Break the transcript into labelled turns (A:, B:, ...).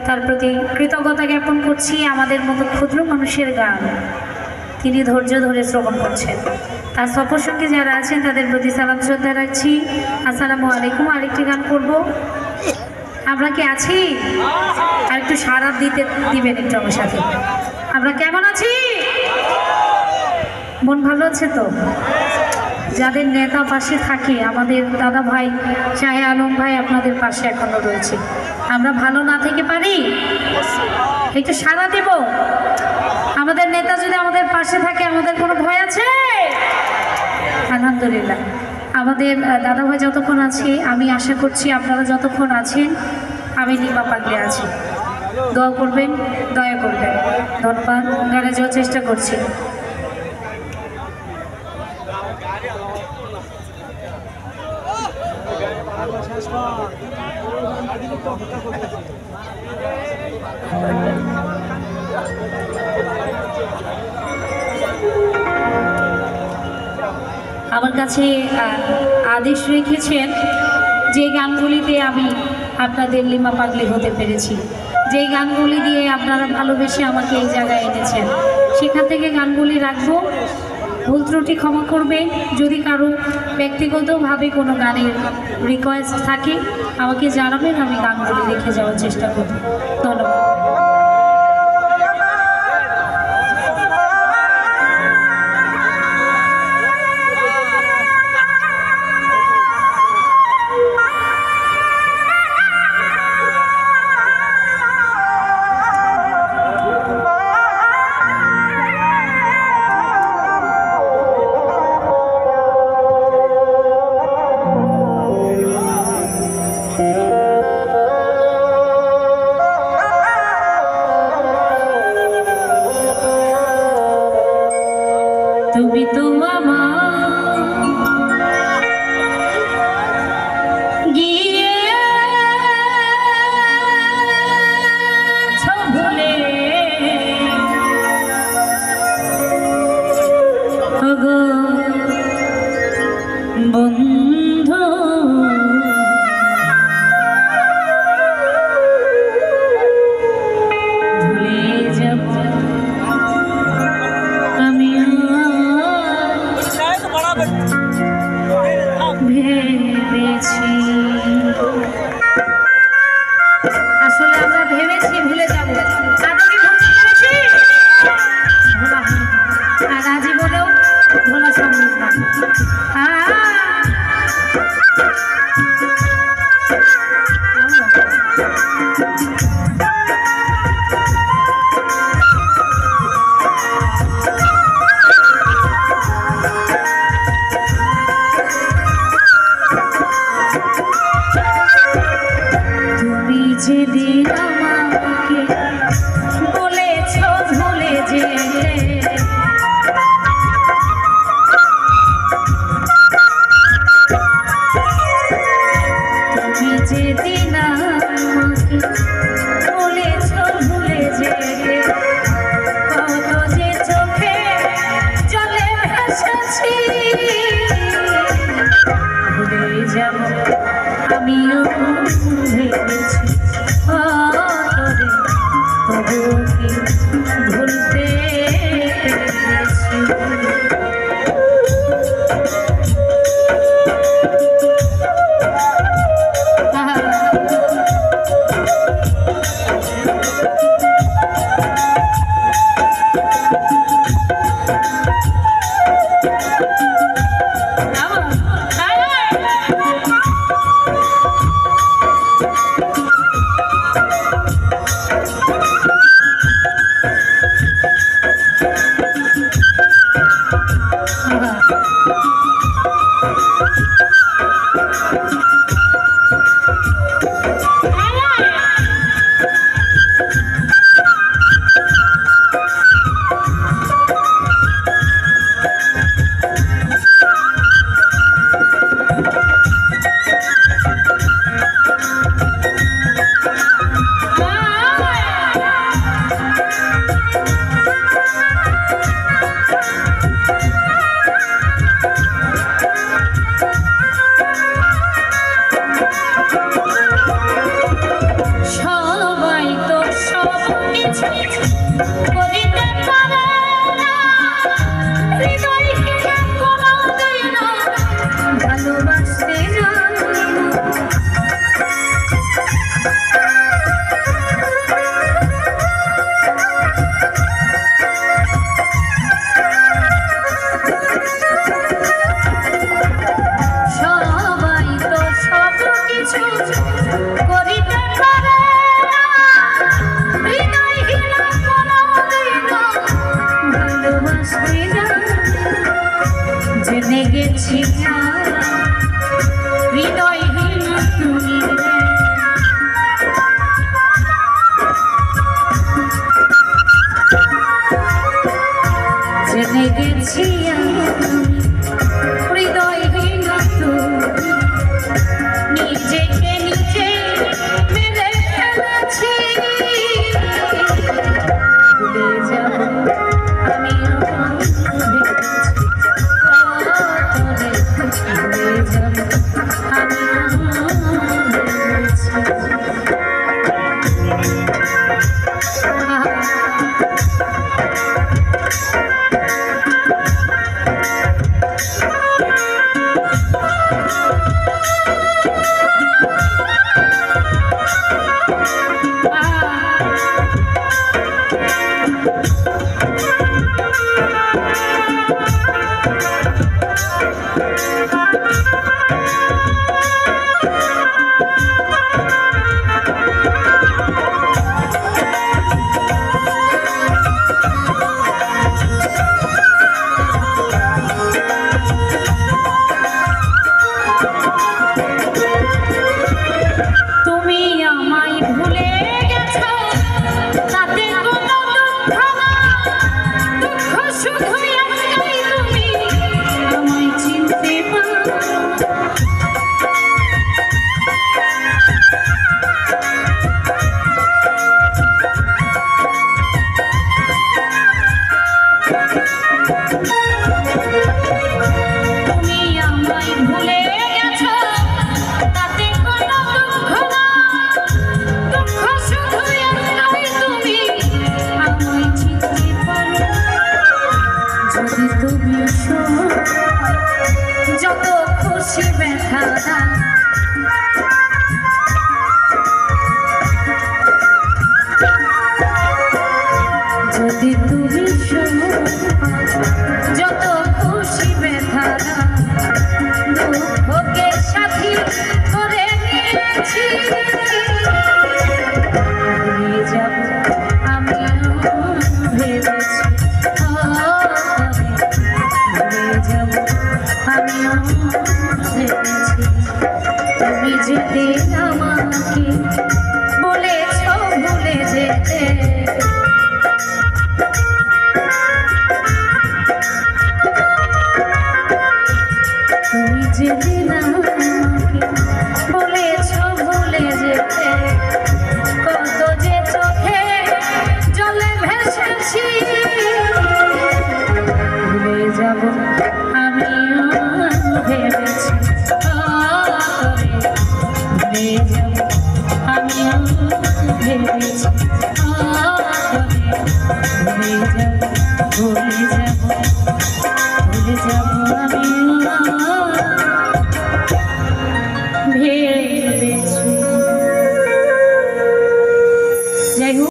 A: তার প্রতি কৃতজ্ঞতা জ্ঞাপন করছি। আমাদের মতো ক্ষুদ্র মানুষের গান তিনি ধৈর্য ধরে শ্রবণ করছেন। তার সফরসঙ্গী যারা আছেন তাদের প্রতি সালাম শ্রদ্ধা রাখছি। আসসালামু আলাইকুম। আরেকটি গান করব। আমরা কি আছি? আর একটু সারা দিবেন একটু আমার সাথে। আমরা কেমন আছি? মন ভালো আছে তো? যাদের নেতা পাশে থাকে, আমাদের দাদা ভাই শাহে আলম ভাই আপনাদের পাশে এখনো রয়েছে। আমরা ভালো না থেকে পারি? একটু সারা দেব। আমাদের নেতা যদি আমাদের পাশে থাকে আমাদের কোনো ভয় আছে? আলহামদুলিল্লাহ। আমাদের দাদা ভাই যতক্ষণ আছে, আমি আশা করছি আপনারা যতক্ষণ আছেন আমি লিমা পাগলে আছি। দোয়া করবেন, দয়া করবেন। ধন্যবাদ। গানে যাওয়ার চেষ্টা করছি। আমার কাছে আদেশ রেখেছেন যে গানগুলিতে আমি আপনাদের লিমা পাগলি হতে পেরেছি, যে গানগুলি দিয়ে আপনারা ভালোবেসে আমাকে এই জায়গায় এনেছেন, সেখান থেকে গানগুলি রাখবো। ভুল ত্রুটি ক্ষমা করবেন। যদি কারো ব্যক্তিগতভাবে কোনো গানের রিকোয়েস্ট থাকে আমাকে জানাবেন, আমি গানগুলি রেখে যাওয়ার চেষ্টা করব। ধন্যবাদ। তুমি তো আমার গিয়ে ভুলে বন্ধু, ভুলে যাব আমিও ভেবেছি। আসলে আমরা ভেবেছি ভুলে যাব, আর আজই বলেও ভোলা সম্ভব না। যেদিন আমাকে বলেছ ভুলে যেতে, তুমি যেদিন আমাকে বলেছ ভুলে যেতে, কত যে চোখে জলে ভেসেছি, ভুলে যাব আমিও ভেবেছি। করিতে পারে না হৃদয়কে কোলাও দেয় না ভালোবাসতে জানে না সবাই তো সব কিছু করিতে পারে না হৃদয়হীন কোলাও দেয় না ভালোবাসতে জানে জেনে গেছি হৃদয়হীন তুমি জেনে গেছি হৃদয়হীন তুমি নিজেকে নিজে মেরে ফেলেছি ভুলে যাব আমি যত খুশি ব্যথা যদি তুমি যত খুশি ব্যথা দুঃখকে সাথী করে নিয়েছি যাব আমি ভেবেছি আমিও ভেবেছি তুমি যেদিন আমাকে বলেছ ভুলে যেতে তুমি যেদিন আমাকে বলেছ ভুলে যেতে কত যে চোখে জলে ভেসেছি ভুলে যাব আমিও ভেবেছি ভুলে যাব আমিও ভেবেছি ভুলে যাব